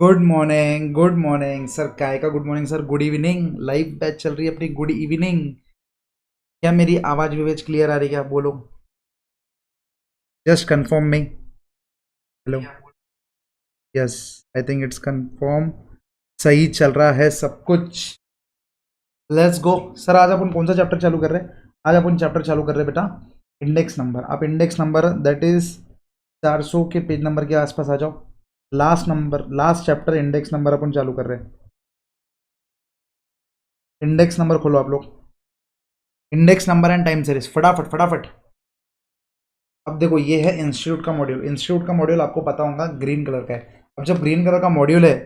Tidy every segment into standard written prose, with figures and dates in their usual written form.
Good morning sir. काय का good morning sir? Good evening. Live batch चल रही है अपनी। Good evening. क्या मेरी आवाज विवेच क्लियर आ रही है? क्या बोलो? Just confirm me. Hello. Yes. I think it's confirm. सही चल रहा है सब कुछ। Let's go. सर आज अपन कौन सा चैप्टर चालू कर रहे हैं? आज अपन चैप्टर चालू कर रहे हैं बेटा इंडेक्स नंबर। आप इंडेक्स नंबर दैट इज 400 के पेज नंबर के आसपास आ जाओ। Last number, last chapter index number अपन चालू कर रहे हैं। इंडेक्स नंबर खोलो आप लोग। Index number and time series, फटाफट फटाफट। अब देखो ये है इंस्टीट्यूट का मॉड्यूल। इंस्टीट्यूट का मॉड्यूल आपको पता होगा ग्रीन कलर का है। अब जब ग्रीन कलर का मॉड्यूल है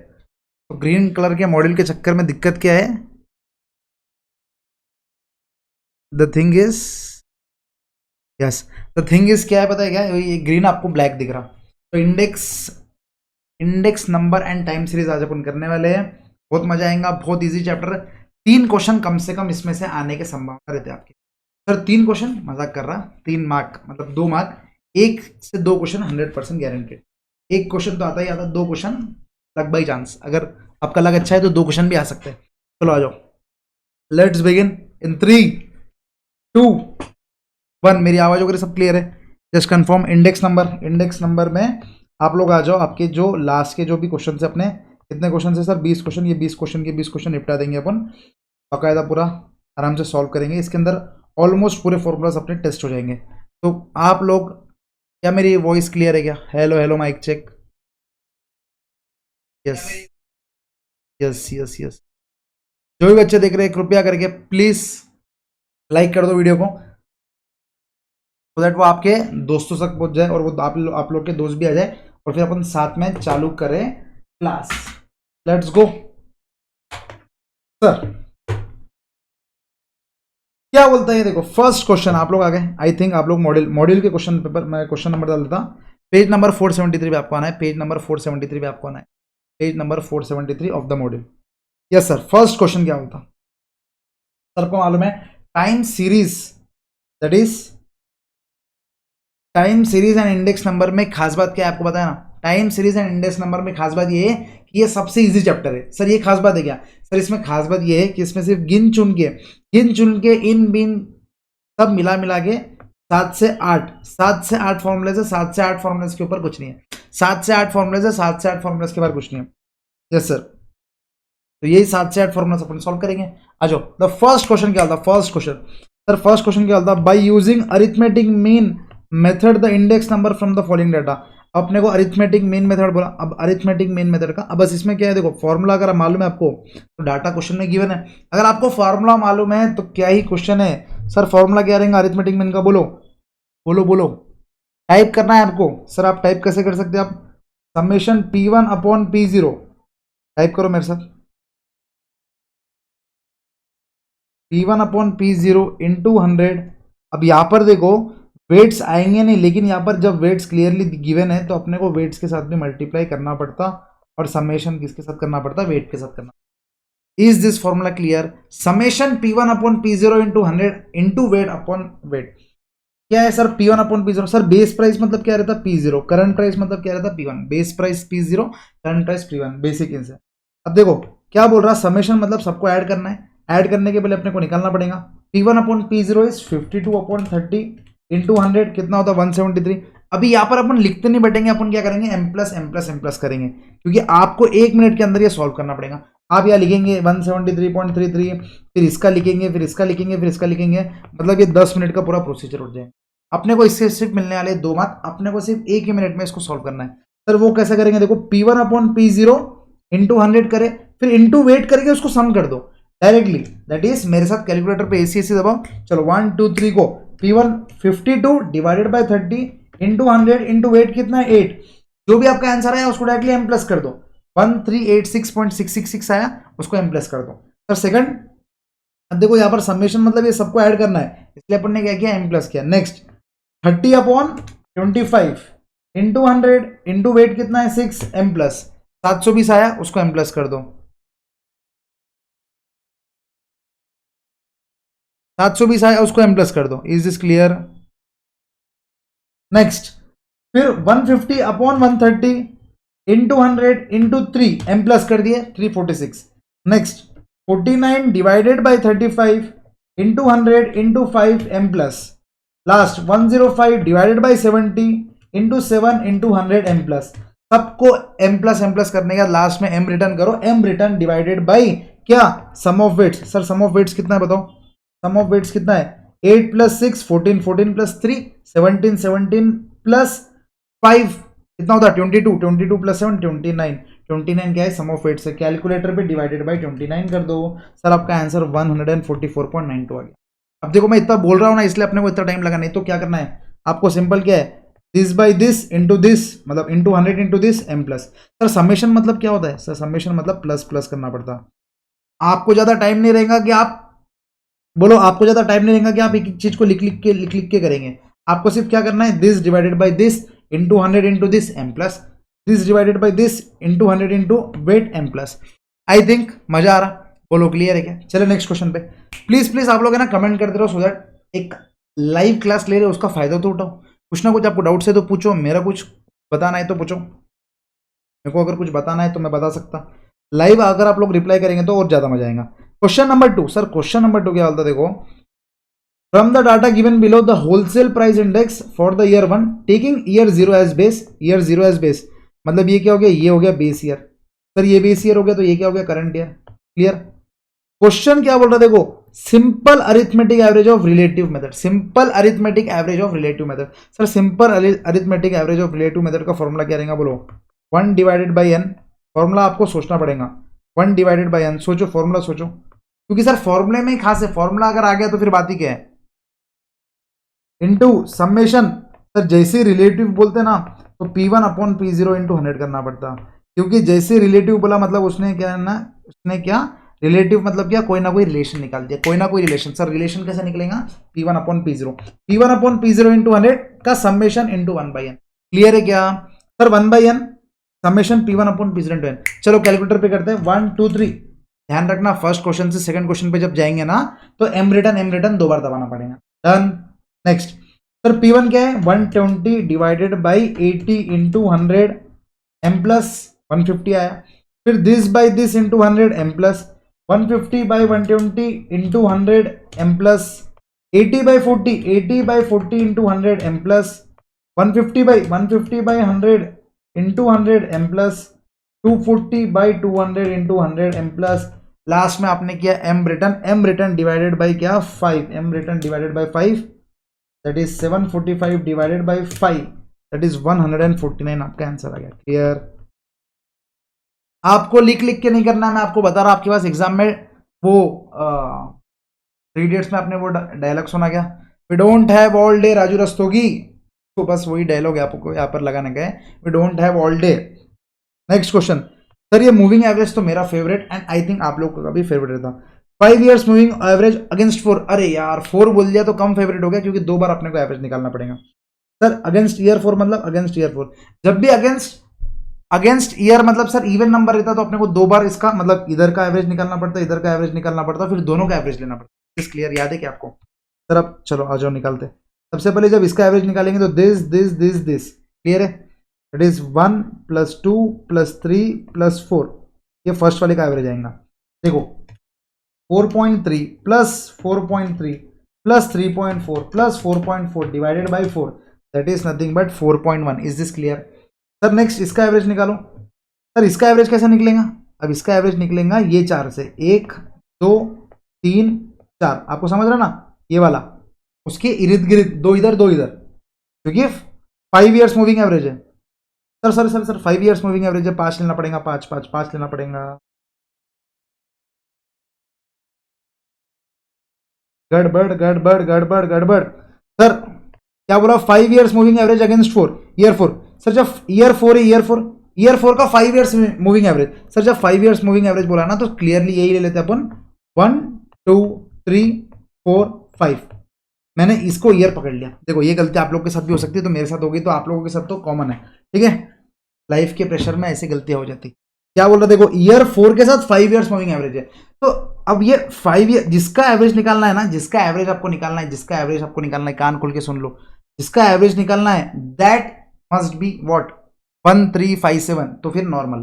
तो ग्रीन कलर के मॉड्यूल के चक्कर में दिक्कत क्या है? The thing is, yes, the thing is क्या है पता है क्या? ये ग्रीन आपको ब्लैक दिख रहा। तो index index number and time series आज अपन करने वाले हैं। बहुत मजा आएगा, बहुत इजी चैप्टर। 3 क्वेश्चन कम से कम इसमें से आने की संभावना रहती है आपकी। Sir 3 question? मजाक कर रहा। 3 मार्क मतलब 2 मार्क। 1 से 2 क्वेश्चन 100% गारंटेड। एक क्वेश्चन तो आता ही आता, 2 क्वेश्चन लक बाई चांस। अगर आपका लक अच्छा है तो 2 क्वेश्चन भी आ सकते हैं। चलो आ जाओ, लेट्स बिगिन इन 3, 2, 1। मेरी आवाज वगैरह सब क्लियर है? Just confirm. इंडेक्स नंबर में आप लोग आ जाओ। आपके जो लास्ट के जो भी क्वेश्चन है अपने, कितने क्वेश्चन है सर? 20 क्वेश्चन। ये 20 क्वेश्चन के 20 क्वेश्चन निपटा देंगे अपन बाकायदा, पूरा आराम से सॉल्व करेंगे। इसके अंदर ऑलमोस्ट पूरे फॉर्मूलाज अपने टेस्ट हो जाएंगे। तो आप लोग, क्या मेरी वॉइस क्लियर है क्या? Hello hello, mic check. Yes yes yes yes. जो भी बच्चे देख रहे हैं कृपया करके प्लीज लाइक कर दो वीडियो को, सो दैट वो आपके दोस्तों तक पहुंच जाए और वो आप लोग के दोस्त भी आ जाए और फिर अपन साथ में चालू करें क्लास। Let's go sir. क्या बोलता है ये देखो, फर्स्ट क्वेश्चन आप लोग आ गए। आई थिंक आप लोग मॉड्यूल मॉड्यूल के क्वेश्चन पेपर, मैं क्वेश्चन नंबर डाल देता। पेज नंबर 473 पे आपको आना है। पेज नंबर 473 पे आपको आना है। Page number 473 of the module. Yes sir. First question क्या होता? सर को मालूम है time series, that is time series and index number में खास बात क्या है आपको बताया ना। Time series and index number में खास बात ये है कि ये सबसे इजी चैप्टर है। सर ये खास बात है क्या? सर इसमें खास बात ये है कि इसमें सिर्फ गिन चुन के इन बिन सब मिला मिला के 7 से 8 फॉर्मूले से, 7 से 8 फॉर्मूले के ऊपर कुछ नहीं है। 7 से 8 फॉर्मूले से, 7 से 8 फॉर्मूले के बाद कुछ नहीं है। Yes sir. तो यही 7 से 8 फॉर्मूला अपन सॉल्व करेंगे। आ जाओ। द फर्स्ट क्वेश्चन क्या होता? First question sir, first question क्या होता? By using arithmetic mean method the index number from the following data. अपने को अरिथमेटिक मीन मेथड बोला। अब अरिथमेटिक मीन मेथड का, अब बस इसमें क्या है देखो, फॉर्मूला अगर मालूम है आपको तो डाटा क्वेश्चन में गिवन है। अगर आपको फॉर्मूला मालूम है तो क्या ही क्वेश्चन है। सर फॉर्मूला क्या रहेगा अरिथमेटिक मीन का? बोलो बोलो बोलो। टाइप करना है आपको। सर आप टाइप कैसे कर सकते हैं? आप summation P1 upon P0 type करो मेरे साथ। P1 upon P0 into 100। अब यहाँ पर देखो वेट्स आएंगे नहीं, लेकिन यहाँ पर जब वेट्स क्लियरली गिवन है तो अपने को वेट्स के साथ भी मल्टीप्लाई करना पड़ता और समेशन किसके साथ करना पड़ता? वेट के साथ करना। Is this formula clear? Summation P1 upon P0 into 100 into weight upon wait. क्या है sir P1 upon P0? Sir base price मतलब क्या रहता? P0। करंट प्राइस मतलब क्या रहता? P1। Base price P0, current price P1। Basic इनसे। अब देखो क्या बोल रहा, समेशन मतलब सबको ऐड करना है। ऐड करने के पहले अपने को निकालना पड़ेगा। P1 upon P0 is 52 upon 30 into 100 कितना होता है? 173। अभी यहाँ पर अपन लिखते नहीं बैठेंगे, अपन क्या करेंगे? M+M+M+ करेंगे, क्योंकि आपको 1 मिनट के अंदर ये सॉल्व करना पड़ेगा। आप यहाँ लिखेंगे 173.33, फिर इसका लिखेंगे, फिर इसका लिखेंगे, फिर इसका लिखेंगे, मतलब ये 10 मिनट का पूरा प्रोसीजर उठ जाएगा। अपने को इससे सिर्फ मिलने वाले 2 मार्क। अपने को सिर्फ 1 ही मिनट में इसको सॉल्व करना है। सर वो कैसे करेंगे? देखो P1 अपॉन P0 इंटू 100 करे, फिर इंटू वेट करके उसको सम कर दो डायरेक्टली। दैट इज मेरे साथ कैलकुलेटर पे ऐसी ऐसी दबाओ। चलो 1 2 3 को। P1 52 divided by 30 into 100 into wait कितना है? 8। जो भी आपका आंसर आया उसको डायरेक्टली M प्लस कर दो। 1386.666 आया, उसको M प्लस कर दो। सर सेकंड, अब देखो यहाँ पर समेशन मतलब ये सबको ऐड करना है, इसलिए अपन ने क्या किया? M प्लस किया। Next 30 upon 25 into 100 into wait कितना है? 6, M प्लस। 720 आया, उसको M प्लस कर दो। 720 आया, उसको M प्लस कर दो। Is this clear? नेक्स्ट फिर 150 upon 130 into 100 into 3 m plus कर दिए 346। Next 49 divided by 35 into 100 into 5 m plus. Last 105 divided by 70 into 7 into 100 m plus. सबको m प्लस करने का लास्ट में m रिटर्न करो, m रिटर्न डिवाइडेड बाई क्या, sum of weights. Sir sum of weights कितना है बताओ, सम ऑफ वेट्स कितना है, 8 प्लस 6 14, 14 प्लस 3 17, 17 प्लस 5 कितना होता है 22, 22 प्लस 7 29, 29 क्या है सम ऑफ वेट्स है। कैलकुलेटर पे डिवाइडेड बाई 29 कर दो, सर आपका आंसर 144.92 आ गया। अब देखो मैं इतना बोल रहा हूँ ना, इसलिए अपने को इतना टाइम लगा, नहीं तो क्या करना है आपको, सिंपल क्या है, this by this into this, मतलब इंटू 100 इंटू this m plus. Sir summation मतलब क्या होता है, सर समेशन मतलब प्लस प्लस करना पड़ता है। आपको ज्यादा टाइम नहीं रहेगा कि आप बोलो, आपको ज्यादा टाइम नहीं रहेगा कि आप एक एक चीज को लिख लिख के करेंगे। आपको सिर्फ क्या करना है, this divided by this into 100 इंटू this m plus, this divided by this into 100 into wait m plus. I think मजा आ रहा, बोलो क्लियर है क्या। चलो नेक्स्ट क्वेश्चन पे, प्लीज प्लीज आप लोग है ना कमेंट करते रहो, सो दैट एक लाइव क्लास ले रहे हो उसका फायदा तो उठाओ। कुछ ना कुछ आपको डाउट्स है तो पूछो, मेरा कुछ बताना है तो पूछो, मेरे को अगर कुछ बताना है तो मैं बता सकता। लाइव अगर आप लोग रिप्लाई करेंगे तो और ज्यादा मजा आएगा। Question number 2, sir question number 2 क्या बोलता है देखो, from the data given below the wholesale price index for the year 1 taking year 0 as base, year 0 as base मतलब ये क्या हो गया, ये हो गया बेस ईयर। सर ये बेस ईयर हो गया तो ये क्या हो गया करंट ईयर। क्लियर। क्वेश्चन क्या बोल रहा है देखो, simple arithmetic average of relative method, simple arithmetic average of relative method. Sir simple arithmetic average of relative method का फॉर्मूला क्या रहेगा बोलो, 1 डिवाइडेड बाई n। फॉर्मूला आपको सोचना पड़ेगा, 1 डिवाइडेड बाई n, सोचो फॉर्मूला सोचो, क्योंकि सर फॉर्मूले में ही खास है, फॉर्मूला अगर आ गया तो फिर बात ही क्या है, इनटू समेशन। सर जैसे रिलेटिव बोलते ना तो P1 अपॉन P0 इंटू 100 करना पड़ता, क्योंकि जैसे रिलेटिव बोला मतलब उसने क्या ना, उसने क्या रिलेटिव मतलब क्या, कोई ना कोई रिलेशन निकाल दिया, कोई ना कोई रिलेशन। सर रिलेशन कैसे निकलेगा, P1 upon P0, P1 upon P0 into 100 का समेशन इंटू 1/n। क्लियर है क्या sir, 1/n summation P1 upon P0 into n। चलो कैलकुलेटर पे करते हैं, 1 2 3। ध्यान रखना फर्स्ट क्वेश्चन से सेकंड क्वेश्चन पे जब जाएंगे ना तो m रिटर्न 2 बार दबाना पड़ेगा। डन। नेक्स्ट सर P1 क्या है, 120 divided by 80 into 100 m plus 150 आया। फिर this by this into 100 m plus 150 by 120 into 100 m plus 80 by 40, 80 by 40 into 100 m plus 150 by 100 into 100 m plus 240 by 200 into 100 m plus. Last में आपने किया m return divided by क्या 5, m return divided by 5 that is 745 divided by 5 that is 149। आपका answer आ गया। Clear. आपको लिख के नहीं करना, मैं आपको बता रहा, आपके पास एग्जाम में वो 3 डेट्स में आपने वो डायलॉग सुना क्या, we don't have all day Raju Rastogi, तो बस वही डायलॉग आपको यहाँ पर लगाने का है, we don't have all day. Next question, sir ये मूविंग एवरेज तो मेरा फेवरेट एंड आई थिंक आप लोग का भी फेवरेट रहता, 5 ईयर्स मूविंग एवरेज अगेंस्ट 4। अरे यार 4 बोल दिया तो कम फेवरेट हो गया, क्योंकि 2 बार अपने को एवरेज निकालना पड़ेगा। सर अगेंस्ट ईयर 4 मतलब अगेंस्ट ईयर 4, जब भी अगेंस्ट ईयर मतलब सर इवन नंबर रहता तो अपने को 2 बार इसका मतलब इधर का एवरेज निकालना पड़ता, इधर का एवरेज निकालना पड़ता, फिर दोनों का एवरेज लेना पड़ता। इस क्लियर याद है क्या आपको। सर अब चलो आ जाओ निकालते। सबसे पहले जब इसका एवरेज निकालेंगे तो दिस क्लियर है, it is 1 plus 2 plus 3 plus 4, ये फर्स्ट वाले का एवरेज आएगा। देखो 4.3 plus 4.3 plus 3.4 plus 4.4 divided by 4 that is nothing but 4.1। Is this clear. Sir next इसका एवरेज निकालो। सर इसका एवरेज कैसे निकलेगा, अब इसका एवरेज निकलेगा ये 4 से, 1 2 3 4, आपको समझ रहा ना, ये वाला उसके इर्द गिर्द 2 इधर 2 इधर, क्योंकि 5 ईयर्स मूविंग एवरेज है। सर 5 ईयर्स मूविंग एवरेज है, 5 लेना पड़ेगा, 5 लेना पड़ेगा। गड़बड़। सर क्या बोला, 5 years moving average against 4 year 4। Sir जब ईयर 4 है, ईयर 4 का 5 ईयर्स मूविंग एवरेज, सर जब 5 ईयर्स मूविंग एवरेज बोला ना तो क्लियरली यही ले लेते अपन, 1 2 3 4 5। मैंने इसको ईयर पकड़ लिया। देखो ये गलती आप लोग के साथ भी हो सकती है, तो मेरे साथ होगी तो आप लोगों के साथ तो कॉमन है, ठीक है। लाइफ के प्रेशर में ऐसी गलतियां हो जाती। क्या बोल रहा, देखो ईयर 4 के साथ 5 ईयर्स मूविंग एवरेज है, तो अब ये 5 ईयर जिसका एवरेज निकालना है ना, जिसका एवरेज आपको निकालना है, कान खोल के सुन लो, जिसका एवरेज निकालना है दैट मस्ट बी व्हाट, 1357, तो फिर normal,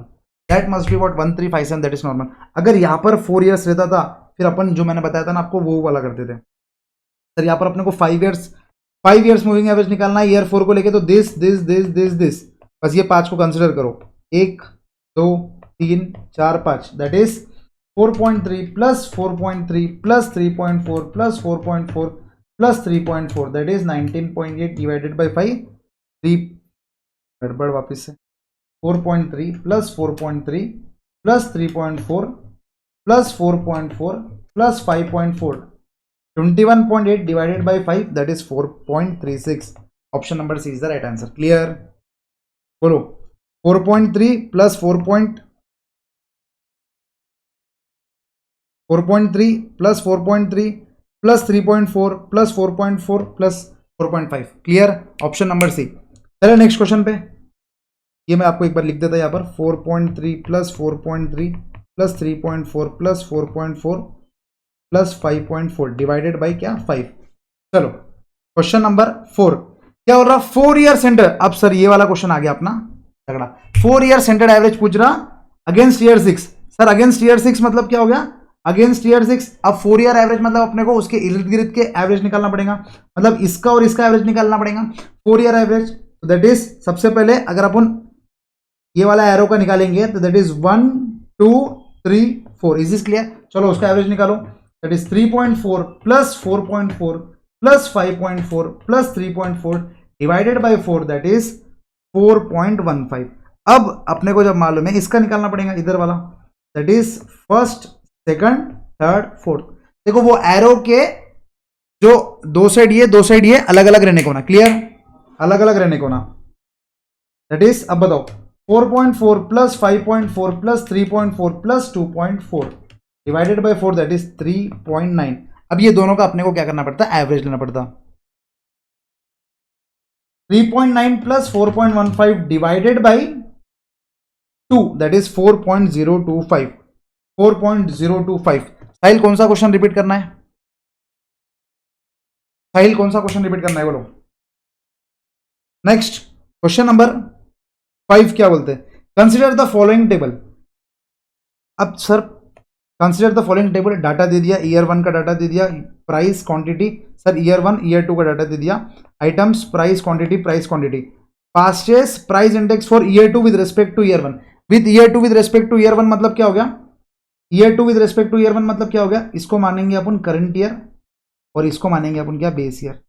that must be what 1357, that is normal. अगर यहाँ पर 4 ईयर्स रहता था, फिर अपन जो मैंने बताया था ना आपको वो वाला करते थे सर। यहाँ पर अपने को 5 ईयर्स मूविंग एवरेज निकालना है ईयर 4 को लेके, तो दिस, बस ये 5 को कंसिडर करो, 1 2 3 4 5, that is 4.3 plus 4.3 plus 3.4 plus 4.4 plus 3.4, that is 19.8 divided by 5, 3 गड़बड़ वापस से, 4.3 plus 4.3 plus 3.4 plus 4.4 plus 5.4, 21.8 divided by 5, that is 4.36. Option number C is the right answer. Clear? बोलो 4.3 plus 4.3 plus 4.3 plus 3.4 plus 4.4 plus 4.5. Clear? Option number C. चलिए next question पे, ये मैं आपको एक बार लिख देता यहाँ पर, 4.3 plus 4.3 plus 3.4 plus 4.4 plus 5.4 divided by क्या 5। चलो क्वेश्चन नंबर 4 क्या हो रहा, 4 ईयर सेंटर। अब सर ये वाला क्वेश्चन आ गया अपना तगड़ा, 4 ईयर सेंटर एवरेज पूछ रहा against year 6। Sir against year 6 मतलब क्या हो गया, अगेंस्ट ईयर 6। अब 4 ईयर एवरेज मतलब अपने को उसके इर्द गिर्द के एवरेज निकालना पड़ेगा, मतलब इसका और इसका एवरेज निकालना पड़ेगा। 4 ईयर एवरेज, दैट इज सबसे पहले अगर अपन ये वाला एरो का निकालेंगे तो that is 1 2 3 4, is this clear. चलो उसका एवरेज निकालो, that is 3.4 plus 4.4 plus 5.4 plus 3.4 divided by 4, that is 4.15। अब अपने को जब मालूम है इसका निकालना पड़ेगा इधर वाला, that is first second third fourth. देखो वो एरो के जो दो साइड ये अलग अलग रहने को ना, क्लियर, अलग अलग रहने को ना, that is अब बताओ 4.4 plus 5.4 plus 3.4 plus 2.4 divided by 4, that is 3.9। अब ये दोनों का अपने को क्या करना पड़ता है, एवरेज लेना पड़ता। 3.9 plus 4.15 divided by 2, that is 4.025। 4.025। साहिल कौन सा क्वेश्चन रिपीट करना है, साहिल कौन सा क्वेश्चन रिपीट करना है बोलो। नेक्स्ट क्वेश्चन नंबर 5 क्या बोलते हैं, कंसिडर द फॉलोइंग टेबल। अब sir consider the following table, data दे दिया, ईयर 1 का डाटा दे दिया, price quantity, sir year 1 year 2 का डाटा दे दिया, items price quantity, Paasche's price index for year 2 with respect to year 1। With year 2 with respect to year 1 मतलब क्या हो गया, year 2 with respect to year 1 मतलब क्या हो गया, इसको मानेंगे अपन करंट ईयर और इसको मानेंगे अपन क्या बेस ईयर।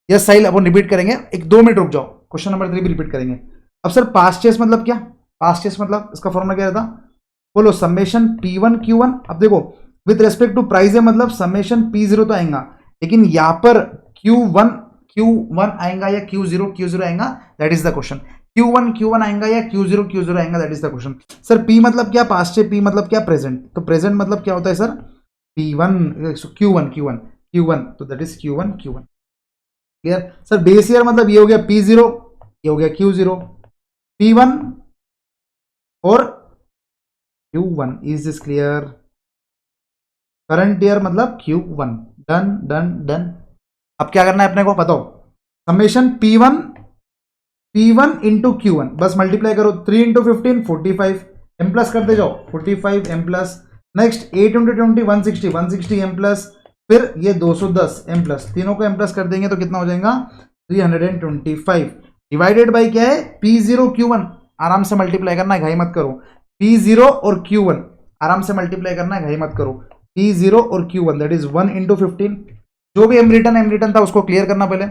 यस साहिल अपन रिपीट करेंगे, एक 2 मिनट रुक जाओ, क्वेश्चन नंबर 3 भी रिपीट करेंगे। अब सर पास्टेस मतलब क्या, पास्टेस मतलब इसका फॉर्मूला क्या रहता, बोलो समेशन P1 Q1। अब देखो विद रेस्पेक्ट टू प्राइस है मतलब समेशन P0 तो आएगा, लेकिन यहां पर Q1 आएगा या Q0 आएगा, that is the question. Q1 आएगा या Q0 आएगा, that is the question. Sir P मतलब क्या, पास्ट है, P मतलब क्या प्रेजेंट, तो प्रेजेंट मतलब क्या होता है सर P1 Q1, तो that is Q1 clear. Sir base year मतलब ये हो गया P0, ये हो गया Q0, P1 और Q1, is this clear. Current year मतलब Q1, डन। अब क्या करना है अपने को बताओ, समेशन P1 इंटू Q1, बस मल्टीप्लाई करो, 3 इंटू 15 45, एम प्लस करते जाओ 45 M plus, next 8 into 20 160 M plus, फिर ये 210 एम प्लस, तीनों को एम प्लस कर देंगे तो कितना हो जाएगा 325 डिवाइडेड बाई क्या है P0 Q1, आराम से मल्टीप्लाई करना है, घाई मत करो। P0 और Q1 आराम से मल्टीप्लाई करना है, घाई मत करो। P0 और Q1 दैट इज 1 इंटू 15, जो भी एम रिटर्न था उसको क्लियर करना पहले,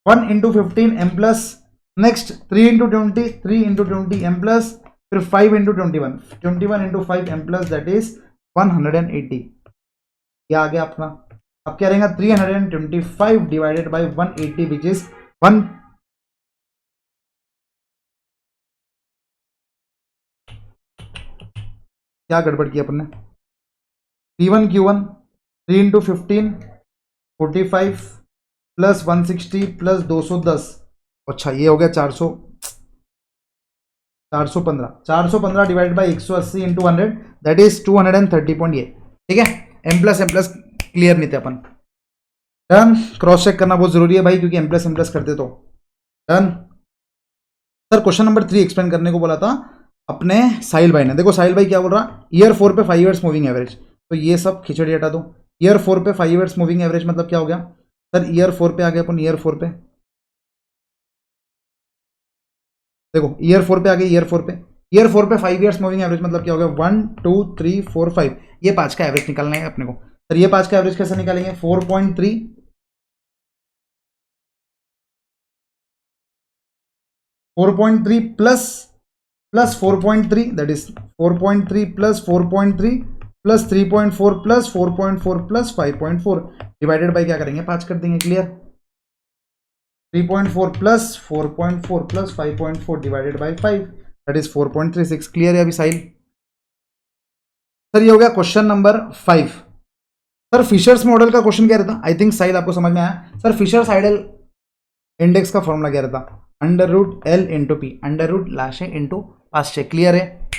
1 into 15 M plus, next 3 into 20 M plus, फिर 5 into 21 into 5 M plus, that is 180। क्या आ गया अपना, अब क्या रहेगा 325 डिवाइडेड बाई 180 विच इज 1। क्या गड़बड़ की अपन ने, P1 Q1 3 into 15 45 plus 160 plus 210, अच्छा ये हो गया 415 divide by 180 into 100, that is 230.8। ठीक है, एम प्लस क्लियर नहीं थे अपन। डन, क्रॉस चेक करना बहुत जरूरी है भाई, क्योंकि एम प्लस करते तो done. Sir question number 3 explain करने को बोला था अपने साहिल भाई ने। देखो साहिल भाई क्या बोल रहा, ईयर 4 पे 5 ईयर्स मूविंग एवरेज, तो ये सब खिचड़ी हटा दो। ईयर 4 पे 5 ईयर्स मूविंग एवरेज मतलब क्या हो गया सर, ईयर 4 पे आ गए अपन, ईयर 4 पे देखो, ईयर 4 पे आ गए, ईयर 4 पे 5 ईयर्स मूविंग एवरेज मतलब क्या हो गया, 1 2 3 4 5, ये 5 का एवरेज निकालना है अपने को। सर ये 5 का एवरेज कैसे निकालेंगे, 4.3 plus 4.3, that is 4.3 plus 4.3 plus 3.4 plus 4.4 plus 5.4 divided by क्या करेंगे, 5 कर देंगे। Clear, 3.4 plus 4.4 plus 5.4 divided by 5, that is 4.36। Clear है अभी साहिल? सर ये हो गया question number 5। Sir Fisher's model का क्वेश्चन क्या रहता, आई थिंक साहिल आपको समझ में आया। सर फिशर्स आइडल इंडेक्स का फॉर्मूला क्या रहता, under root L into P, under root लाशे इंटू पास्चे। क्लियर है,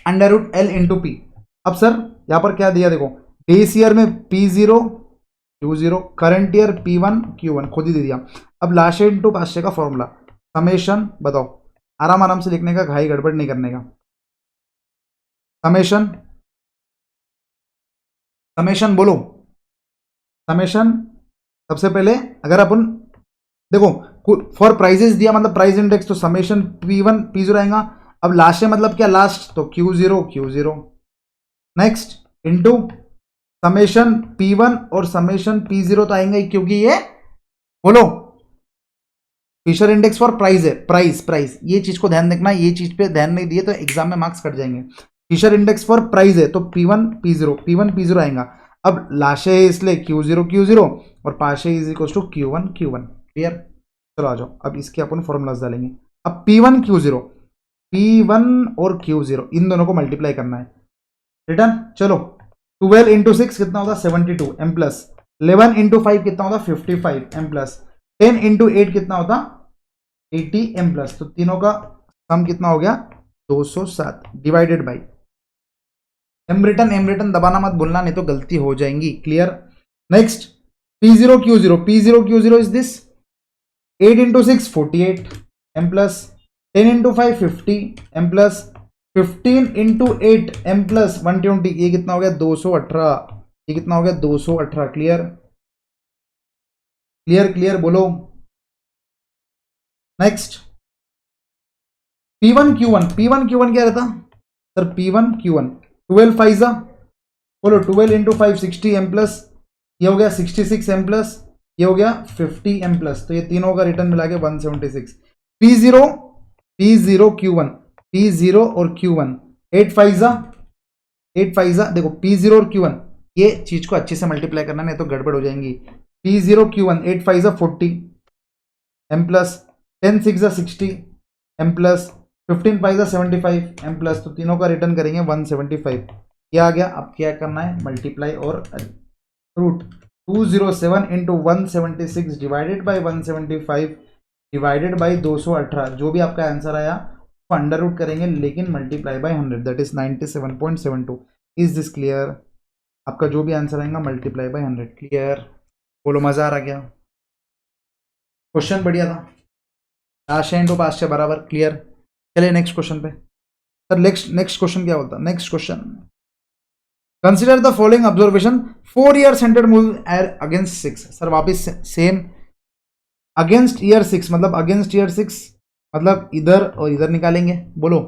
under root L into P. अब सर यहां पर क्या दिया देखो, बेस ईयर में P0 Q0, current year P1 Q1 खुद ही दे दिया। अब लाशे इंटू पास्चे का फॉर्मूला, समेशन बताओ, आराम आराम से लिखने का, घाई गड़बड़ नहीं करने का। समेशन, समेशन बोलो, समेशन। सबसे पहले अगर अपन देखो फॉर प्राइजेस दिया मतलब प्राइस इंडेक्स, तो समेशन P1 P0 आएगा। अब लास्ट है मतलब क्या, लास्ट, तो Q0 Q0। Next into summation P1 और समेशन P0 तो आएंगे क्योंकि ये बोलो फिशर इंडेक्स फॉर प्राइस है, प्राइस प्राइस, ये चीज को ध्यान रखना, ये चीज पे ध्यान नहीं दिए तो एग्जाम में मार्क्स कट जाएंगे। फिशर इंडेक्स फॉर प्राइस है तो P1 P0 आएगा। अब लाशे है इसलिए Q0 Q0 और पाशे is equal to Q1 Q1। Clear, चलो आ जाओ, अब इसके अपन फॉर्मूलाज डालेंगे। अब P1 और Q0 इन दोनों को मल्टीप्लाई करना है, रिटर्न। चलो 12 इंटू 6 कितना होता, 72 एम प्लस, 11 इंटू 5 कितना होता, 55 एम प्लस, 10 इंटू 8 कितना होता, 80 एम प्लस। तो तीनों का सम कितना हो गया, 207 डिवाइडेड बाई एम रिटर्न दबाना मत भूलना, नहीं तो गलती हो जाएंगी। Clear, next P0 Q0 is this 8 into 6 48 M plus, 10 into 5 50 M plus, 15 into 8 M plus 120, ये कितना हो गया 218, ये कितना हो गया 218। क्लियर क्लियर क्लियर बोलो। नेक्स्ट P1 Q1 क्या रहता सर, P1 Q1 12 फाइजा बोलो, 12 इंटू 5 60 एम प्लस, ये हो गया 66 एम प्लस, ये हो गया 50 एम प्लस, तो ये तीनों का रिटर्न मिला के 176। P0 और Q1 8 फाइजा देखो, P0 और Q1 ये चीज को अच्छे से मल्टीप्लाई करना, नहीं तो गड़बड़ हो जाएंगी। P0 Q1 8 फाइजा 40 एम प्लस, 10 6 60 एम प्लस, 15 फाइजा 75 एम प्लस, तो तीनों का रिटर्न करेंगे 175। ये आ गया। अब क्या करना है, मल्टीप्लाई और root 207 into 176 divided by 175 divided by 218, जो भी आपका आंसर आया वो अंडर रूट करेंगे लेकिन multiply by 100, that is 97.72। Is this clear? आपका जो भी आंसर आएगा मल्टीप्लाई बाई 100। क्लियर, बोलो मजा आ रहा क्या? क्वेश्चन बढ़िया था, लास्ट इंटू पास्ट बराबर। क्लियर, चलिए नेक्स्ट क्वेश्चन पे। सर नेक्स्ट क्वेश्चन क्या बोलता, next question, consider the following observation 4 year centred move against 6। Sir वापिस सेम, अगेंस्ट ईयर 6 मतलब अगेंस्ट ईयर 6 मतलब इधर और इधर निकालेंगे, बोलो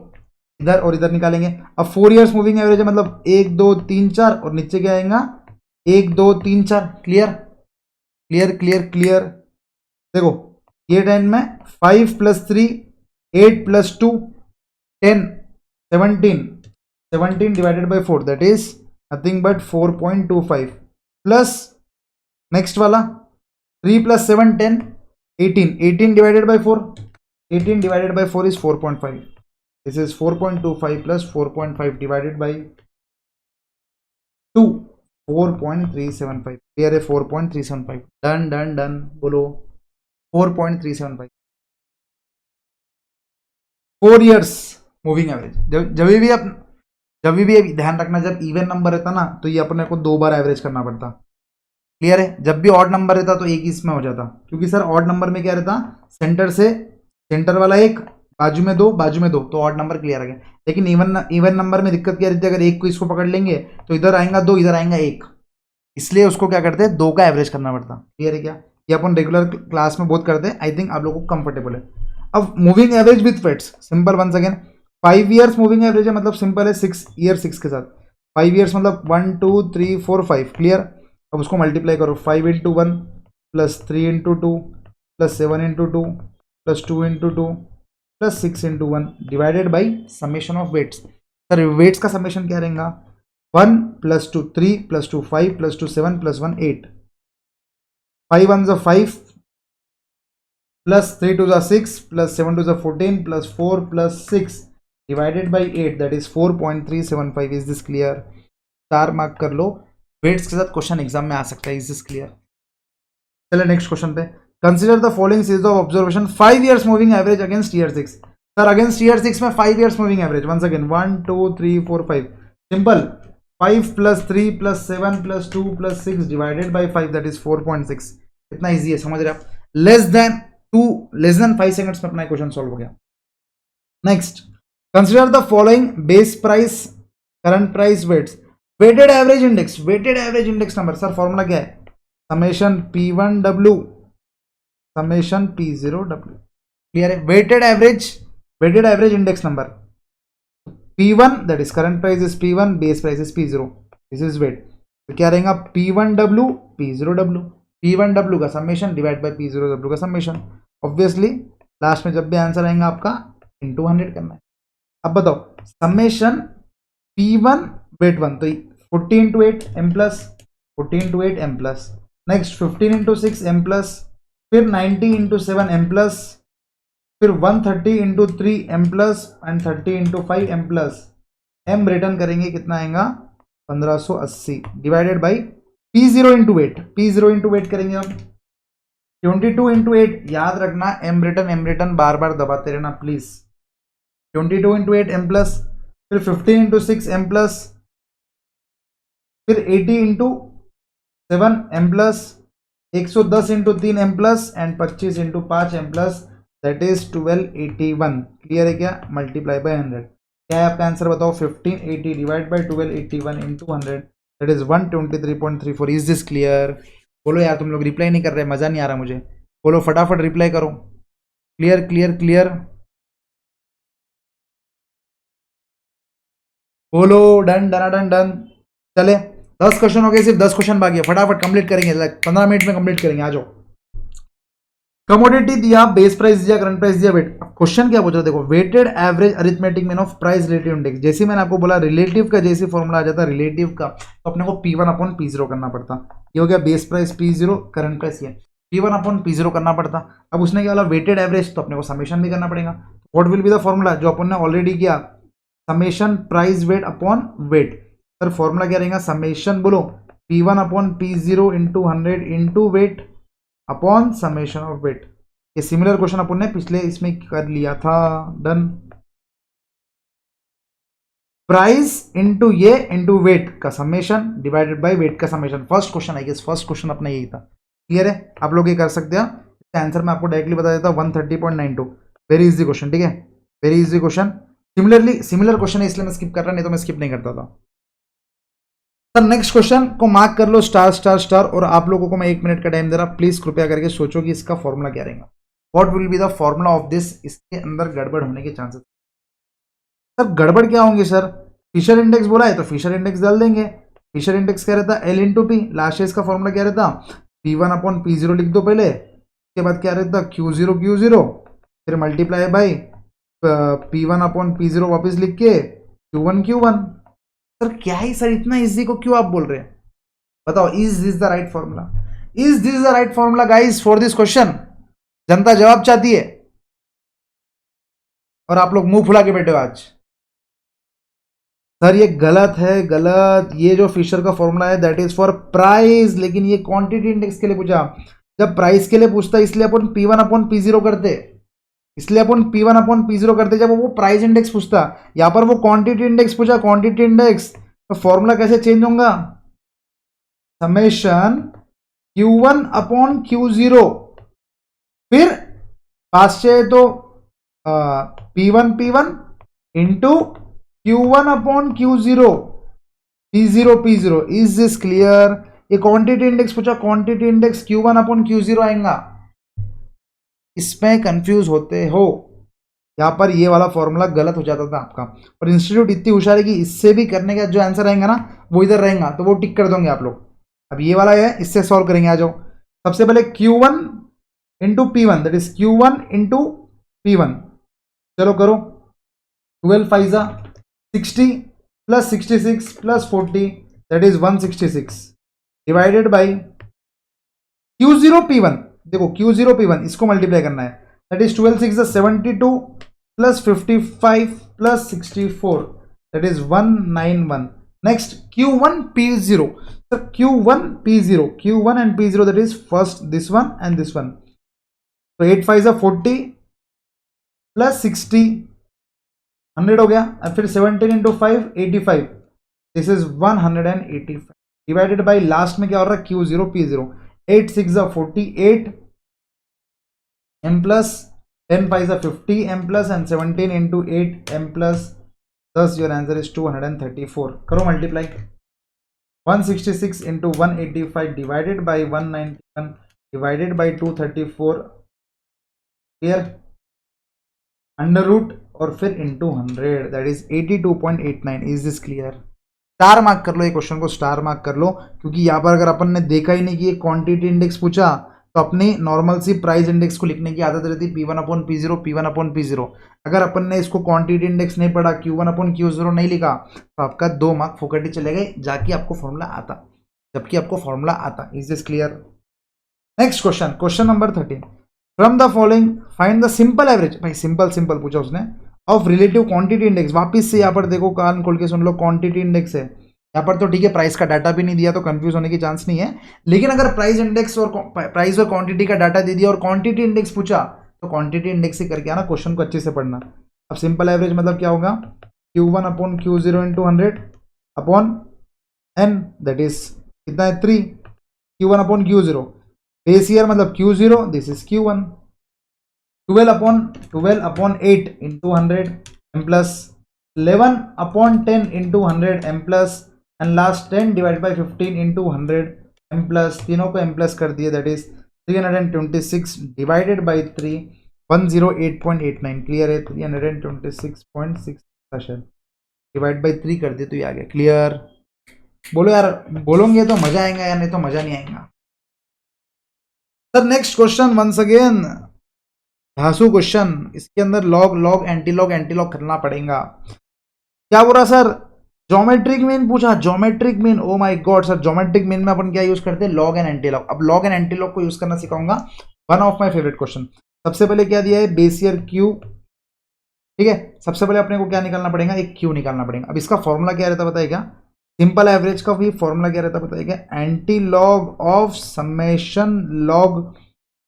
इधर और इधर निकालेंगे। अब 4 ईयर्स मूविंग एवरेज है मतलब 1 2 3 4 और नीचे क्या आएगा 1 2 3 4। क्लियर क्लियर क्लियर क्लियर, देखो ये टाइम में 5 plus 3 8 plus 2 10 17 divided by 4, that is nothing but 4.25 plus next वाला 3 plus 7 10 18 divided by 4, 18 divided by 4 is 4.5, this is 4.25 plus 4.5 divided by 2 4.375। Clear है, 4.375। डन डन डन, बोलो 4.375। 4 ईयर्स मूविंग एवरेज, जब भी ध्यान रखना, जब इवन नंबर रहता ना तो ये अपने को 2 बार एवरेज करना पड़ता। क्लियर है, जब भी ऑड नंबर रहता तो एक ही इसमें हो जाता, क्योंकि सर ऑड नंबर में क्या रहता, सेंटर से सेंटर वाला एक, बाजू में दो, बाजू में दो, तो ऑड नंबर क्लियर आ गया। लेकिन इवन नंबर में दिक्कत क्या रहती है, अगर एक को इसको पकड़ लेंगे तो इधर आएगा दो, इधर आएगा एक, इसलिए उसको क्या करते हैं, दो का एवरेज करना पड़ता। क्लियर है क्या? ये अपन रेगुलर क्लास में बहुत करते हैं, आई थिंक आप लोगों को कंफर्टेबल है। अब moving average with weights, simple once again 5 years moving average है, मतलब सिंपल है 6 ईयर 6 के साथ, 5 ईयर्स मतलब 1 2 3 4 5। क्लियर? अब उसको मल्टीप्लाई करो, 5 into 1 plus 3 into 2 plus 7 into 2 plus 2 into 2 plus 6 into 1 divided by summation of weights. Sir weights का समेशन क्या रहेगा? 1 plus 2 3 plus 2 5 plus 2 7 plus 1 8, 5 1 is 5 plus 3 2 is 6 plus 7 2 is 14 plus 4 plus 6 divided by 8, that is 4.375। is this clear? 4 mark कर लो, weights के साथ question exam में आ सकता है। is this clear? चलो नेक्स्ट क्वेश्चन पे, consider the following series of observation 5 years moving average against year 6। Sir against year 6 में 5 years moving average, once again 1 2 3 4 5, simple 5 plus 3 plus 7 plus 2 plus 6 divided by 5, that is 4.6। इतना easy है, समझ रहे आप? Less than 5 seconds में अपना question solve हो गया। Next, consider the following base price, current price, weights, weighted average index. Weighted average index number, sir formula क्या है? Summation P1W summation P0W। Clear है? Weighted average index number P1, that is current price is P1, base price is P0, this is weight. तो क्या रहेगा? P1W P0W, P1W का summation divide by P0W का summation. Obviously last में जब भी answer आएगा आपका इंटू 100 करना है। अब बताओ समेशन P1 वेट 1, तो 40 into 8 M plus, 40 into 8 M plus, next 15 into 6 M plus, फिर 90 इंटू 7 M प्लस, फिर 130 into 3 M plus and 30 into 5 M plus. M return करेंगे कितना आएगा? 1580 divided by P0 into 8, P0 into 8 करेंगे हम 22 into 8, याद रखना M रिटर्न बार बार दबाते रहना प्लीज। 22 इंटू 8 M प्लस, फिर 15 इंटू 6 M प्लस, फिर 80 into 7 M plus, 110 into 3 M plus and 25 into 5 M plus, that is 1281। Clear है क्या? मल्टीप्लाई बाय 100, क्या है आपका आंसर बताओ? 1580 divide by 1281 into 100, that is 123.34। Is this clear? बोलो यार, तुम लोग रिप्लाई नहीं कर रहे, मजा नहीं आ रहा मुझे। बोलो फटाफट रिप्लाई करो। क्लियर क्लियर क्लियर, बोलो डन डन डन डन। चले 10 क्वेश्चन हो गए, सिर्फ 10 क्वेश्चन बाकी है, फटाफट कंप्लीट करेंगे, 15 मिनट में कंप्लीट करेंगे। आ जाओ। कमोडिटी दिया, बेस प्राइस दिया, करंट प्राइस दिया, वेट। क्वेश्चन क्या पूछ रहा है देखो, weighted average arithmetic mean of price relative index. जैसे मैंने आपको बोला रिलेटिव का जैसे फॉर्मूला आ जाता रिलेटिव का, तो अपने को P1 अपॉन P0 करना पड़ता। ये हो गया base price P0, current price ये P1 अपॉन P0 करना पड़ता। अब उसने क्या बोला वेटेड एवरेज, तो अपने को समेशन भी करना पड़ेगा। What will be the formula जो अपन ने ऑलरेडी किया, summation price weight upon weight. Sir formula क्या रहेगा? समेशन बोलो P1 upon P0 into 100 into weight upon summation of weight. ये सिमिलर क्वेश्चन अपन ने पिछले इसमें कर लिया था। डन। प्राइस इंटू ये इंटू वेट का समेशन डिवाइडेड बाय वेट का summation. First question I guess, first question अपना यही था। क्लियर है? आप लोग ये कर सकते हैं। इसका आंसर मैं आपको डायरेक्टली बता देता हूँ 130.92। वेरी इजी क्वेश्चन, ठीक है, very easy question. Similar question है इसलिए मैं स्किप कर रहा, नहीं तो मैं स्किप नहीं करता था। सर नेक्स्ट क्वेश्चन को मार्क कर लो स्टार स्टार स्टार, और आप लोगों को मैं 1 मिनट का टाइम दे रहा, प्लीज कृपया करके सोचो कि इसका फॉर्मूला क्या रहेगा। What will be the formula of this? इसके अंदर गड़बड़ होने के चांसेस। सर गड़बड़ क्या होंगे सर? फिशर इंडेक्स बोला है तो फिशर इंडेक्स डाल देंगे। फिशर इंडेक्स क्या रहता? L into P. Last year का फॉर्मूला क्या रहता? P1 अपॉन P0 लिख दो पहले, उसके बाद क्या रहता? Q0 फिर multiply by P1 upon P0 वापस लिख के Q1। सर क्या ही सर, इतना इजी को क्यों आप बोल रहे हैं? बताओ, is this the right formula? Is this the right formula guys for this question? जनता जवाब चाहती है और आप लोग मुंह फुला के बैठे हो आज। सर ये गलत है, गलत। ये जो फिशर का फॉर्मूला है दैट इज फॉर प्राइस, लेकिन ये क्वांटिटी इंडेक्स के लिए पूछा। जब प्राइस के लिए पूछता इसलिए अपन P1 अपॉन P0 करते, इसलिए अपन P1 अपॉन P0 करते जब वो प्राइस इंडेक्स पूछता। यहां पर वो क्वांटिटी इंडेक्स पूछा, क्वांटिटी इंडेक्स, तो फॉर्मूला कैसे चेंज होगा? समेशन Q1 अपॉन Q0, फिर पास से तो P1 into Q1 upon Q0 P0 is this clear? ये क्वांटिटी इंडेक्स पूछा, quantity index Q1 upon Q0 आएगा, इसमें कंफ्यूज होते हो। यहां पर ये वाला फॉर्मूला गलत हो जाता था आपका, और इंस्टीट्यूट इतनी होशियार है कि इससे भी करने का जो आंसर आएगा ना वो इधर रहेगा, तो वो टिक कर दोगे आप लोग। अब ये वाला है, इससे सॉल्व करेंगे, आ जाओ। सबसे पहले Q1 into P1 that is Q1 into P1, चलो करो। 12 5 60 plus 66 plus 40 that is 166 divided by Q0 P1, देखो Q0 P1 इसको मल्टीप्लाई करना है, that is 12 6 72 plus 55 plus 64 that is 191। Next Q1 P0, so Q1 and P0 that is first this one and this one, so 8 5 40 plus 60 100 हो गया, और फिर 17 into 5 85, this is 185 divided by last में क्या हो रहा है Q0 P0, 8 6 48 m plus 10 5 50 m plus and 17 into 8 m plus 10, your answer is 234। करो multiply, 166 into 185 divided by 191 divided by 234, clear, under root और फिर into 100 that is 82.89। Is this clear? Star mark कर लो, ये क्वेश्चन को star mark कर लो, क्योंकि यहाँ पर अगर अपन ने देखा ही नहीं कि ये क्वांटिटी इंडेक्स पूछा तो अपनी नॉर्मल सी प्राइस इंडेक्स को लिखने की आदत रहती है P1 upon P0 P1 upon P0। अगर अपन ने इसको क्वांटिटी इंडेक्स नहीं पढ़ा, Q1 अपॉन Q0 नहीं लिखा, तो आपका 2 मार्क फुकट ही चले गए, जाके आपको फॉर्मूला आता, जबकि आपको फॉर्मूला आता। Is this clear? Next question, question number 13, from the following find the simple average. भाई सिंपल पूछा उसने, ऑफ रिलेटिव क्वांटिटी इंडेक्स। वापिस से यहाँ पर देखो, कान खोल के सुन लो, क्वांटिटी इंडेक्स है यहाँ पर, तो ठीक है, प्राइस का डाटा भी नहीं दिया तो कंफ्यूज होने की चांस नहीं है, लेकिन अगर प्राइस इंडेक्स और प्राइस और क्वांटिटी का डाटा दे दिया और क्वांटिटी इंडेक्स पूछा, तो क्वांटिटी इंडेक्स से करके आना, क्वेश्चन को अच्छे से पढ़ना। अब सिंपल एवरेज मतलब क्या होगा, Q1 upon Q0 into 100 upon n, that is कितना है 3, Q1 upon Q0, base year मतलब Q0, this is Q1, 12 upon 8 into 100 m plus 11 upon 10 into 100 m plus and last 10 divide by 15 into 100 m plus, तीनों को m plus कर दिए, that is 326 divided by 3, 108.89, clear है? 326.6 divide by 3 कर दिए तो ये आ गया, क्लियर? बोलो यार, बोलोगे तो मजा आएगा या नहीं तो मजा नहीं आएगा। Sir next question once again धासु क्वेश्चन, इसके अंदर लॉग एंटी लॉग करना पड़ेगा। क्या बोल रहा सर? ज्योमेट्रिक मीन पूछा, geometric mean, oh my God sir, geometric mean में अपन क्या यूज करते हैं, लॉग एंड एंटी लॉग। अब लॉग एंड एंटी लॉग को यूज करना सिखाऊंगा, one of my favourite question. सबसे पहले क्या दिया है, बेस ईयर Q, ठीक है, सबसे पहले अपने को क्या निकालना पड़ेगा, एक Q निकालना पड़ेगा। अब इसका फॉर्मूला क्या रहता बताइएगा, सिंपल एवरेज का भी फॉर्मूला क्या रहता बताइएगा, anti log of summation log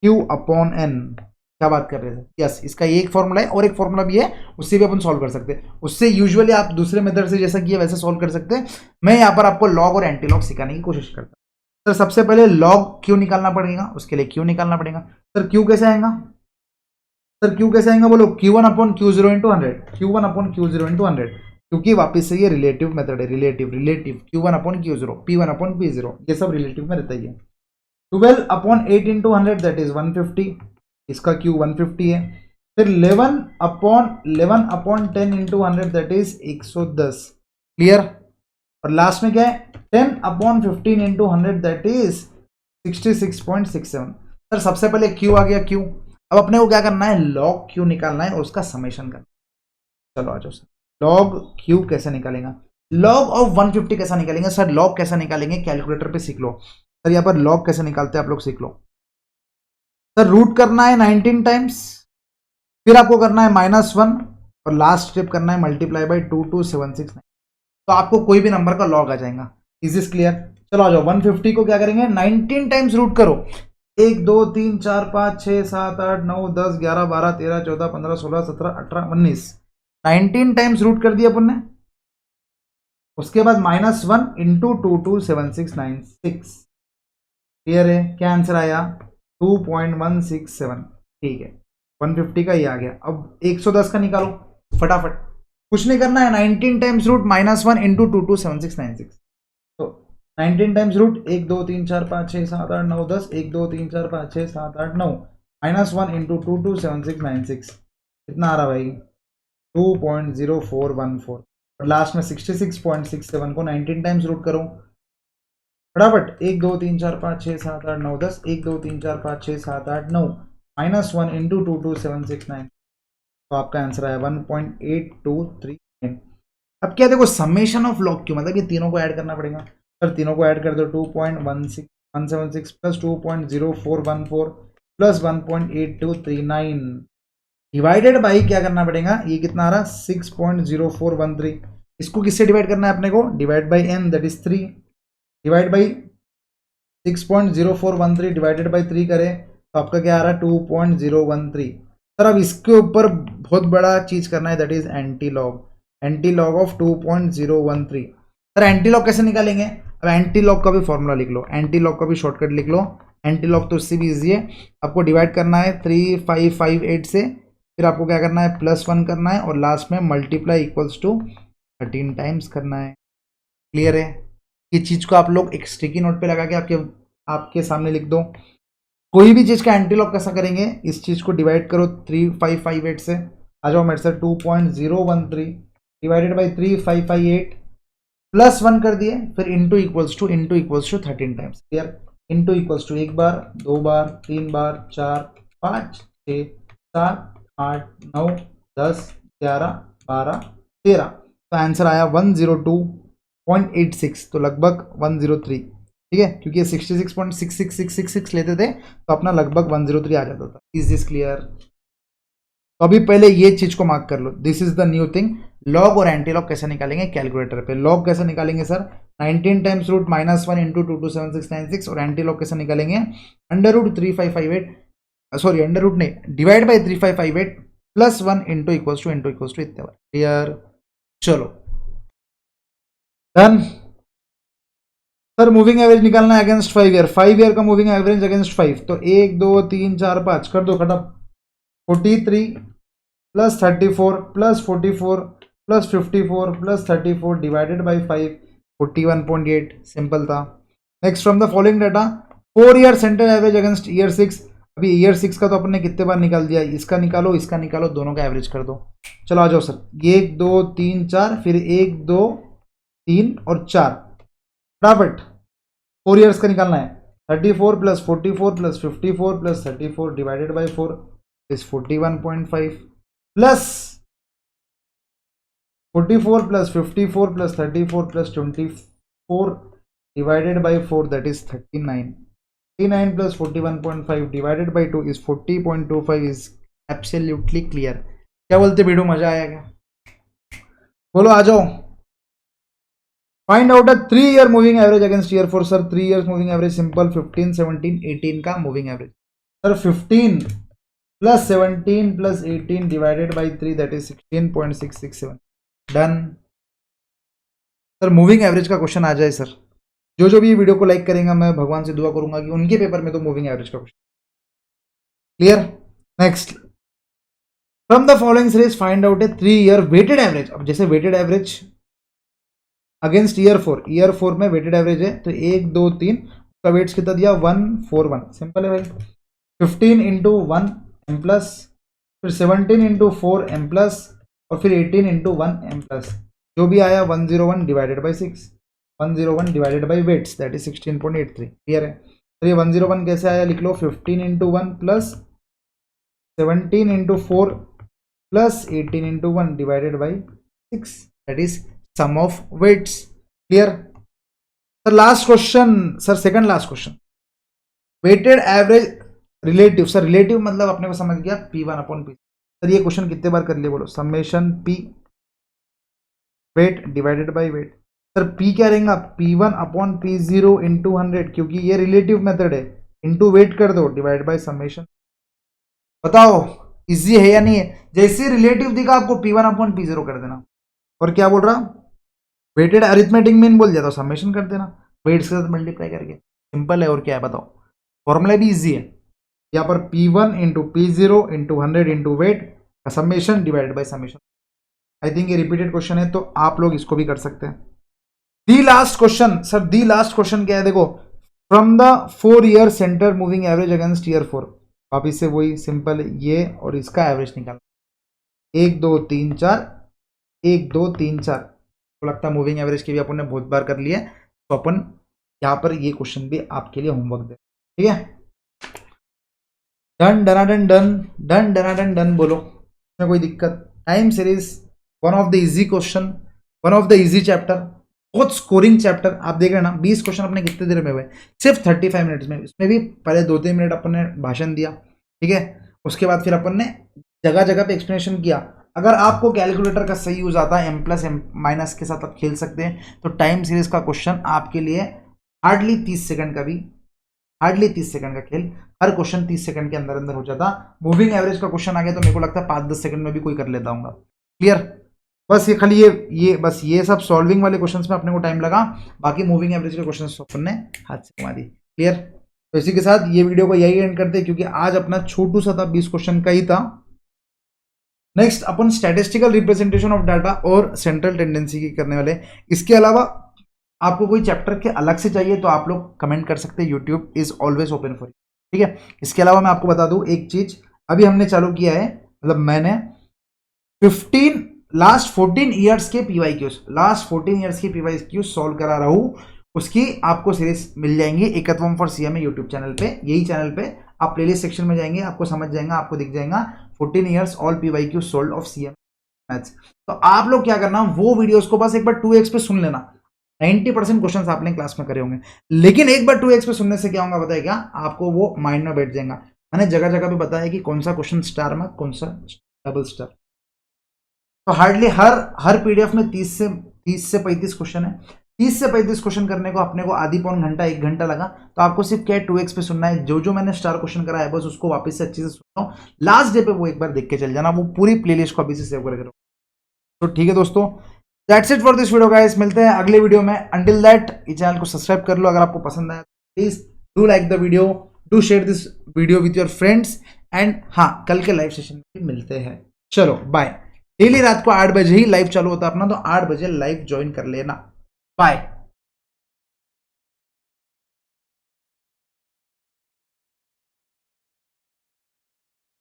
Q upon n। क्या बात कर रहे थे, यस, इसका एक फॉर्मूला है और एक फॉर्मूला भी है, उससे भी अपन सॉल्व कर सकते हैं। उससे यूजुअली आप दूसरे मेथड से जैसा किया वैसे सॉल्व कर सकते हैं। मैं यहाँ पर आपको लॉग और एंटी लॉग सिखाने की कोशिश करता हूँ। सर सबसे पहले लॉग Q निकालना पड़ेगा, उसके लिए Q निकालना पड़ेगा। सर Q कैसे आएगा, सर Q कैसे आएगा बोलो, Q1 upon Q0 into 100, Q1 upon Q0 into 100, क्योंकि वापिस से ये रिलेटिव मेथड है, relative Q1 upon Q0, P1 upon P0, ये सब रिलेटिव में रहता ही है। 12 अपॉन 8 इंटू 100 दैट इज 150, इसका Q 150 है। फिर 11 upon 10 into 100 that is 110, clear? और लास्ट में क्या है, 10 upon 15 into 100 that is 66.67। Sir सबसे पहले Q आ गया, Q। अब अपने को क्या करना है, लॉग Q निकालना है और उसका समेशन करना है। चलो आ जाओ सर, लॉग Q कैसे निकालेगा, लॉग ऑफ 150 कैसा निकालेंगे सर, लॉग कैसा निकालेंगे, कैलकुलेटर पे सीख लो सर। यहाँ पर लॉग कैसे निकालते हैं आप लोग सीख लो सर। रूट करना है 19 टाइम्स, फिर आपको करना है -1 और लास्ट स्टेप करना है मल्टीप्लाई बाई 22769, तो आपको कोई भी नंबर का लॉग आ जाएगा। Is this clear? चलो आ जाओ, 150 को क्या करेंगे, 19 टाइम्स रूट करो, 1 2 3 4 5 6 7 8 9 10 11 12 13 14 15 16 17 18 19, 19 टाइम्स रूट कर दिया अपन ने। उसके बाद -1 इंटू 227696, क्लियर है? क्या आंसर आया, 2167, ठीक है, 150 का ये आ गया। अब 110 का निकालो फटाफट, कुछ नहीं करना है, 19 टाइम्स रूट -1 इंटू 227696। तो 19 टाइम्स रूट 1 2 3 4 5 6 7 8 9 10, 1 2 3 4 5 6 7 8 9 -1 इंटू 227696 कितना आ रहा भाई 2.0414। और लास्ट में 66.67 को 19 टाइम्स रूट करो फटाफट, 1 2 3 4 5 6 7 8 9 10, 1 2 3 4 5 6 7 8 9 -1 इंटू 22769, तो आपका आंसर आया 1.8239। अब क्या देखो समेशन ऑफ लॉग क्यों, मतलब ये तीनों को ऐड करना पड़ेगा सर, तीनों को ऐड कर दो 2.16176 प्लस 2.0414 प्लस 1.8239 डिवाइडेड बाई क्या करना पड़ेगा, ये कितना आ रहा 6.0413, इसको किससे डिवाइड करना है अपने को, divide by n that is 3, divide by 6.0413 divided by 3 करें तो आपका क्या आ रहा है 2.013। सर अब इसके ऊपर बहुत बड़ा चीज करना है that is anti log of 2.013। Sir anti log कैसे निकालेंगे, अब एंटी लॉग का भी फॉर्मूला लिख लो, एंटी लॉग का भी शॉर्टकट लिख लो। एंटी लॉग तो इससे भी इजी है, आपको डिवाइड करना है 3558 से, फिर आपको क्या करना है +1 करना है और लास्ट में मल्टीप्लाई इक्वल्स टू 13 टाइम्स करना है। क्लियर है, ये चीज को आप लोग एक स्टिकी नोट पे लगा के आपके सामने लिख दो। कोई भी चीज का एंटी लॉग कैसा करेंगे, इस चीज को डिवाइड करो 3558 से, आ जाओ मेरे से 2.013 डिवाइडेड बाई 3558 +1 कर दिए, फिर into equals to 13 times. Clear, into equals to 1 बार 2 बार 3 बार 4 5 6 7 8 9 10 11 12 13, तो आंसर आया 102.86, तो लगभग 103। ठीक है, क्योंकि ये 66.66666 लेते थे तो अपना लगभग 103 आ जाता था। Is this clear? तो अभी पहले ये चीज को मार्क कर लो, this is the new thing. Log और एंटी लॉग कैसे निकालेंगे कैलकुलेटर पे, लॉग कैसे निकालेंगे सर 19 टाइम्स रूट -1 इंटू 227696, और एंटी लॉग कैसे निकालेंगे √3558, सॉरी अंडर रूट नहीं, divide by 3558 +1 into equals to इतने बार। क्लियर, चलो डन। सर मूविंग एवरेज निकालना है अगेंस्ट 5 ईयर, 5 ईयर का मूविंग एवरेज अगेंस्ट 5, तो 1 2 3 4 5 कर दो खत्म, 43 plus 34 plus 44 plus 54 plus 34 divided by 5, 41.8, simple था। Next from the following data 4 year central average against year 6, अभी ईयर 6 का तो अपने कितने बार निकाल दिया, इसका निकालो दोनों का एवरेज कर दो। चलो आ जाओ सर, 1 2 3 4 फिर 1 2 3 और 4 फटाफट 4 ईयर्स का निकालना है, 34 plus 44 plus 54 plus 34 divided by 4 is 41.5 plus 44 plus 54 plus 34 plus 24 divided by 4 that is 39, 39 plus 41.5 divided by 2 is 40.25 is absolutely clear. क्या बोलते वीडियो, मजा आया क्या? बोलो आ जाओ। Find out a 3 year moving average against year 4। Sir 3 years moving average simple 15 17 18 का moving average, sir 15 plus 17 plus 18 divided by 3 that is 16.667, done. Sir moving average का question आ जाए सर, जो भी वीडियो को लाइक करेंगे मैं भगवान से दुआ करूंगा कि उनके पेपर में तो मूविंग एवरेज का question. Clear, next from the following series find out a 3 year weighted average. अब जैसे वेटेड एवरेज अगेंस्ट ईयर 4 में वेटेड एवरेज है, तो 1 2 3 का वेट्स कितना दिया 141, सिंपल है भाई। 15 इंटू 1 एम प्लस, फिर 17 इंटू 4 एम प्लस, और फिर 18 इंटू 1 एम प्लस, जो भी आया 101 divided by 6, 101 divided by weights that is 16.83। Clear है, तो ये 101 कैसे आया लिख लो, 15 into 1 plus 17 into 4 plus 18 into 1 divided by 6 that is sum of weights. Clear sir, last question sir, second last question, weighted average relative. Sir relative मतलब अपने को समझ गया P1/P। सर ये क्वेश्चन कितने बार कर लिए बोलो, summation P weight divided by wait. Sir P क्या रहेगा P1/P0 इंटू 100, क्योंकि ये रिलेटिव मेथड है, इंटू वेट कर दो डिवाइड बाय समेशन। बताओ इजी है या नहीं है? जैसे रिलेटिव दिखा आपको P1/P0 कर देना, और क्या बोल रहा वेटेड अरिथमेटिक मीन बोल दिया तो समेशन कर देना वेट्स के साथ मल्टीप्लाई करके, सिंपल है। और क्या है बताओ, फॉर्मूला भी इजी है, यहाँ पर P1 into P0 into 100 into weight का summation divided by summation. I think ये रिपीटेड क्वेश्चन है तो आप लोग इसको भी कर सकते हैं। The last question sir, the last question क्या है देखो, from the 4 year center moving average against year 4। वापिस से वही सिंपल ये और इसका एवरेज निकालना, 1 2 3 4 1 2 3 4। तो लगता है मूविंग एवरेज की भी अपन ने बहुत बार कर लिया है, तो अपन यहाँ पर ये क्वेश्चन भी आपके लिए होमवर्क दे, ठीक है। डन डनाडन डन, डन डनाडन डन बोलो, इसमें कोई दिक्कत। Time series one of the easy question, one of the easy chapter, बहुत स्कोरिंग चैप्टर। आप देख रहे हैं ना 20 क्वेश्चन अपने कितने देर में हुए, सिर्फ 35 मिनट्स में। इसमें भी पहले 2-3 मिनट अपन ने भाषण दिया, ठीक है, उसके बाद फिर अपन ने जगह जगह पे एक्सप्लेनेशन किया। अगर आपको कैलकुलेटर का सही यूज आता है, M+M- के साथ आप खेल सकते हैं, तो टाइम सीरीज का क्वेश्चन आपके लिए हार्डली 30 सेकंड का भी, हार्डली 30 सेकंड का खेल, हर क्वेश्चन 30 सेकंड के अंदर अंदर हो जाता। मूविंग एवरेज का क्वेश्चन आ गया तो मेरे को लगता है 5-10 सेकंड में भी कोई कर लेता हूँ। क्लियर? बस ये खाली ये बस ये सब सॉल्विंग वाले क्वेश्चंस में अपने को टाइम लगा, बाकी मूविंग एवरेज के क्वेश्चंस अपन ने हाथ से घुमा दी। क्लियर? तो इसी के साथ ये वीडियो को यही एंड करते हैं, क्योंकि आज अपना छोटू सा था, 20 क्वेश्चन का ही था। Next upon statistical representation of data और सेंट्रल टेंडेंसी की करने वाले। इसके अलावा आपको कोई चैप्टर के अलग से चाहिए तो आप लोग कमेंट कर सकते हैं, YouTube is always open for you, ठीक है। इसके अलावा मैं आपको बता दूं एक चीज, अभी हमने चालू किया है, मतलब मैंने 15 लास्ट 14 ईयर्स के पीवाईक्यूज, लास्ट 14 ईयर्स की पीवाईक्यूज सॉल्व करा रहा हूं, उसकी आपको सीरीज मिल जाएंगी एकत्वम फॉर सीएमए यूट्यूब चैनल पे। यही चैनल पे आप प्लेलिस्ट सेक्शन में जाएंगे, आपको समझ जाएगा, आपको दिख जाएगा 14 years all PYQ sold off CMA maths. तो आप लोग क्या करना, वो वीडियोस को बस एक बार 2x पे सुन लेना। 90% क्वेश्चन आपने क्लास में करे होंगे, लेकिन एक बार 2x पे सुनने से क्या होगा बताया, क्या आपको वो माइंड में बैठ जाएगा। मैंने जगह जगह पे बताया कि कौन सा क्वेश्चन स्टार में, कौन सा डबल स्टार। तो हार्डली हर पीडीएफ में 30 से 35 क्वेश्चन है। 30 से 35 क्वेश्चन करने को अपने को आधी पौन घंटा 1 घंटा लगा। तो आपको सिर्फ क्या 2x पे सुनना है, जो जो मैंने स्टार क्वेश्चन कराया है बस उसको वापस से अच्छे से सुनना हो, लास्ट डे पे वो एक बार देख के चल जाना, वो पूरी प्लेलिस्ट को अभी से सेव करके रखो। तो ठीक है दोस्तों, that's it for this video guys, मिलते हैं अगले वीडियो में। अंटिल दैट इस चैनल को सब्सक्राइब कर लो, अगर आपको पसंद आया please do like the video, do share this video with your friends, and हाँ, कल के लाइव सेशन में मिलते हैं। चलो बाय। डेली रात को 8 बजे ही लाइव चालू होता है अपना, तो 8 बजे लाइव ज्वाइन कर लेना। बाय।